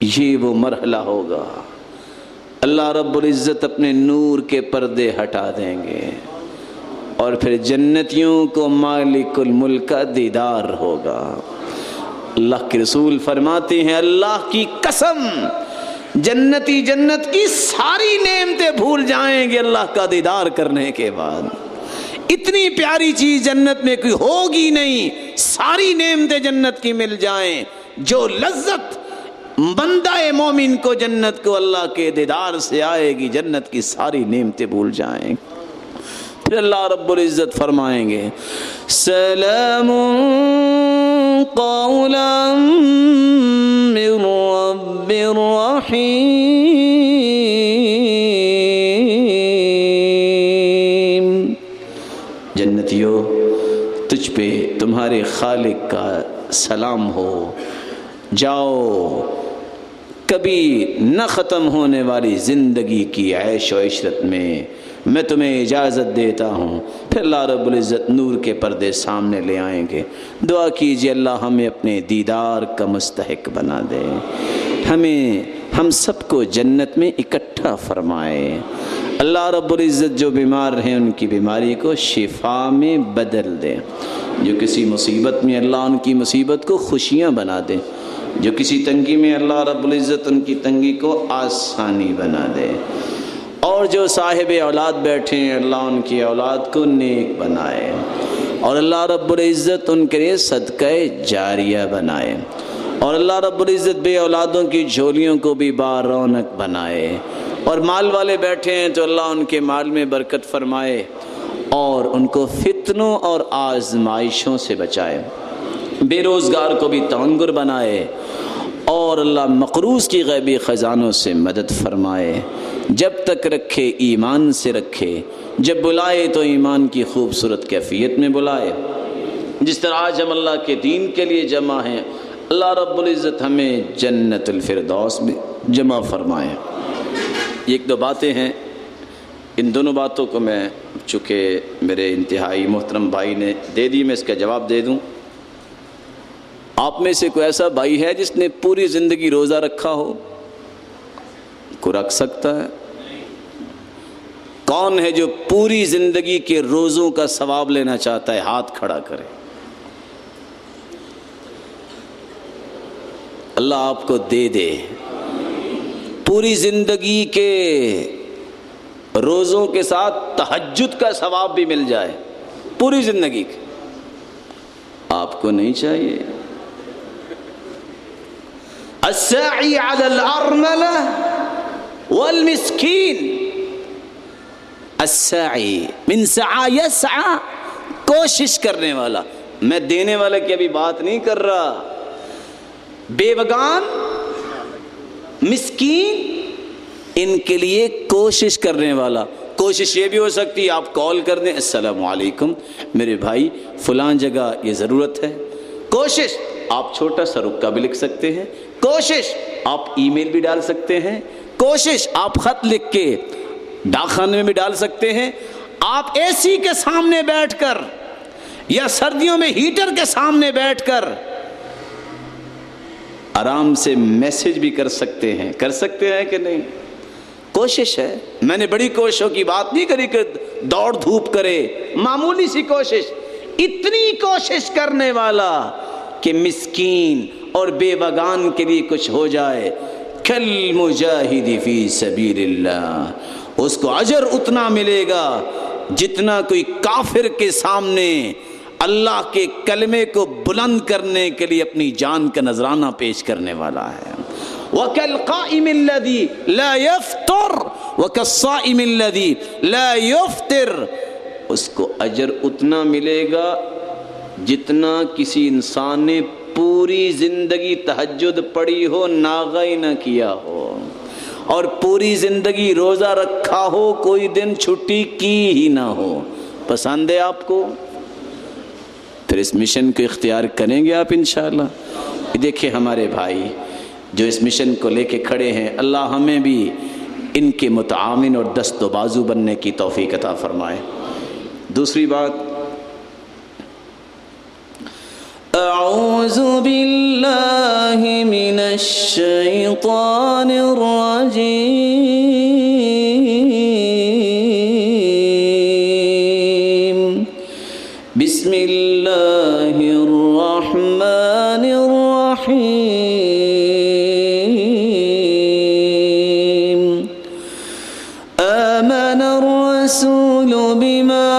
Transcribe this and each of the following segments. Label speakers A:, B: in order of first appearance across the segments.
A: یہ وہ مرحلہ ہوگا، اللہ رب العزت اپنے نور کے پردے ہٹا دیں گے اور پھر جنتیوں کو مالک الملک کا دیدار ہوگا۔ اللہ کے رسول فرماتے ہیں اللہ کی قسم جنتی جنت کی ساری نعمتیں بھول جائیں گے اللہ کا دیدار کرنے کے بعد۔ اتنی پیاری چیز جنت میں کوئی ہوگی نہیں، ساری نعمتیں جنت کی مل جائیں، جو لذت بندہ مومن کو جنت کو اللہ کے دیدار سے آئے گی، جنت کی ساری نعمتیں بھول جائیں۔ پھر اللہ رب العزت فرمائیں گے سلام قولا من رب رحیم، جنتیوں تجھ پہ تمہارے خالق کا سلام ہو، جاؤ کبھی نہ ختم ہونے والی زندگی کی عیش و عشرت میں تمہیں اجازت دیتا ہوں۔ پھر اللہ رب العزت نور کے پردے سامنے لے آئیں گے۔ دعا کیجئے اللہ ہمیں اپنے دیدار کا مستحق بنا دے، ہم سب کو جنت میں اکٹھا فرمائے۔ اللہ رب العزت جو بیمار ہیں ان کی بیماری کو شفا میں بدل دے، جو کسی مصیبت میں اللہ ان کی مصیبت کو خوشیاں بنا دے، جو کسی تنگی میں اللہ رب العزت ان کی تنگی کو آسانی بنا دے، اور جو صاحب اولاد بیٹھے ہیں اللہ ان کی اولاد کو نیک بنائے، اور اللہ رب العزت ان کے لیے صدقہ جاریہ بنائے، اور اللہ رب العزت بے اولادوں کی جھولیوں کو بھی بارونق بنائے، اور مال والے بیٹھے ہیں تو اللہ ان کے مال میں برکت فرمائے اور ان کو فتنوں اور آزمائشوں سے بچائے، بے روزگار کو بھی تونگر بنائے، اور اللہ مقروض کی غیبی خزانوں سے مدد فرمائے، جب تک رکھے ایمان سے رکھے، جب بلائے تو ایمان کی خوبصورت کیفیت میں بلائے، جس طرح آج ہم اللہ کے دین کے لیے جمع ہیں اللہ رب العزت ہمیں جنت الفردوس میں جمع فرمائے۔ ایک دو باتیں ہیں، ان دونوں باتوں کو میں چونکہ میرے انتہائی محترم بھائی نے دے دی میں اس کا جواب دے دوں۔ آپ میں سے کوئی ایسا بھائی ہے جس نے پوری زندگی روزہ رکھا ہو؟ کوئی رکھ سکتا ہے؟ کون ہے جو پوری زندگی کے روزوں کا ثواب لینا چاہتا ہے؟ ہاتھ کھڑا کرے۔ اللہ آپ کو دے دے پوری زندگی کے روزوں کے ساتھ تہجد کا ثواب بھی مل جائے، پوری زندگی کے۔ آپ کو نہیں چاہیے؟ الساعی علی الارملہ والمسکین، الساعی من سعی یسعی، کوشش کرنے والا، میں دینے والے کی ابھی بات نہیں کر رہا، بیوگان مسکین ان کے لیے کوشش کرنے والا۔ کوشش یہ بھی ہو سکتی ہے آپ کال کر دیں السلام علیکم میرے بھائی فلاں جگہ یہ ضرورت ہے، کوشش آپ چھوٹا سا رکا بھی لکھ سکتے ہیں، کوشش آپ ای میل بھی ڈال سکتے ہیں، کوشش آپ خط لکھ کے ڈاک خانے میں بھی ڈال سکتے ہیں، آپ اے سی کے سامنے بیٹھ کر یا سردیوں میں ہیٹر کے سامنے بیٹھ کر آرام سے میسج بھی کر سکتے ہیں کہ نہیں؟ کوشش ہے۔ میں نے بڑی کوششوں کی بات نہیں کری کہ دوڑ دھوپ کرے، معمولی سی کوشش، اتنی کوشش کرنے والا کہ مسکین اور بے بگان کے لیے کچھ ہو جائے، کل مجاہد فی سبیل اللہ، اس کو اجر اتنا ملے گا جتنا کوئی کافر کے سامنے اللہ کے کلمے کو بلند کرنے کے لیے اپنی جان کا نذرانہ پیش کرنے والا ہے۔ وَكَالْقَائِمِ الَّذِي لَا يَفْطُرُ وَكَالصَّائِمِ الَّذِي لَا يُفْطِرُ، اس کو اجر اتنا ملے گا جتنا کسی انسان نے پوری زندگی تہجد پڑھی ہو، ناغہ نہ کیا ہو، اور پوری زندگی روزہ رکھا ہو، کوئی دن چھٹی کی ہی نہ ہو۔ پسند ہے آپ کو؟ پھر اس مشن کو اختیار کریں گے آپ انشاءاللہ۔ دیکھیں ہمارے بھائی جو اس مشن کو لے کے کھڑے ہیں، اللہ ہمیں بھی ان کے متعاون اور دست و بازو بننے کی توفیق عطا فرمائے۔ دوسری بات، أعوذ بالله من الشيطان الرجيم بسم الله الرحمن الرحيم آمن الرسول بما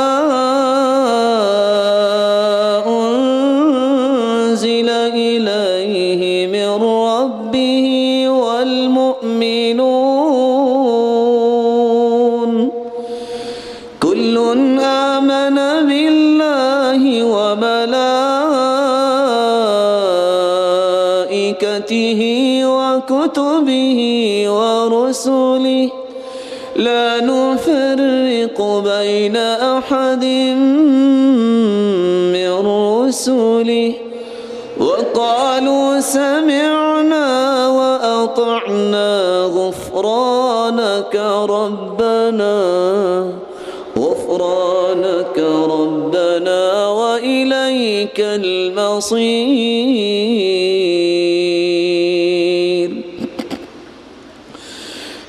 A: أنزل إليه من ربه والمؤمنون كل آمن بالله وملائكته وكتبه ورسله لا نفرق بين أحد من رسله وقالوا سمعنا وأطعنا غفرانك ربنا وإليك المصير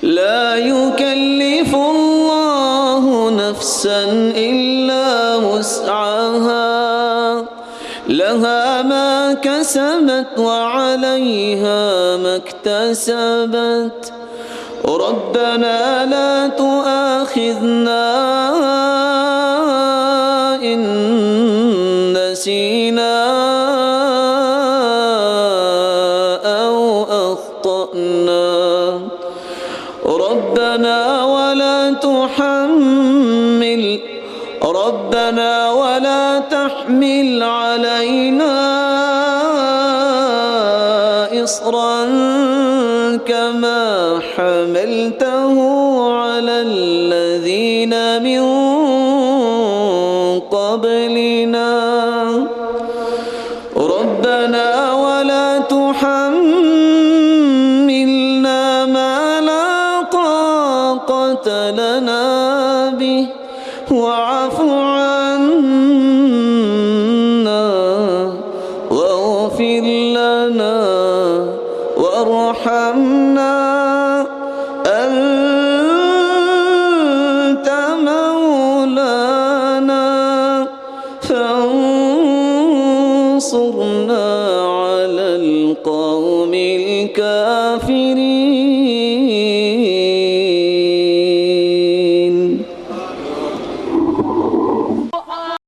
A: لا يكلف الله نفسا إلا وسعها لها ما كسبت وعليها ما اكتسبت ربنا لا تؤاخذنا إن نسينا أو أخطأنا ربنا ولا تحمل علينا إصرا كما حملته على الذين من قبلنا ربنا ولا تحملنا ما لا طاقة لنا به واعف عنا واغفر لنا وارحمنا أنت مولانا فانصرنا على القوم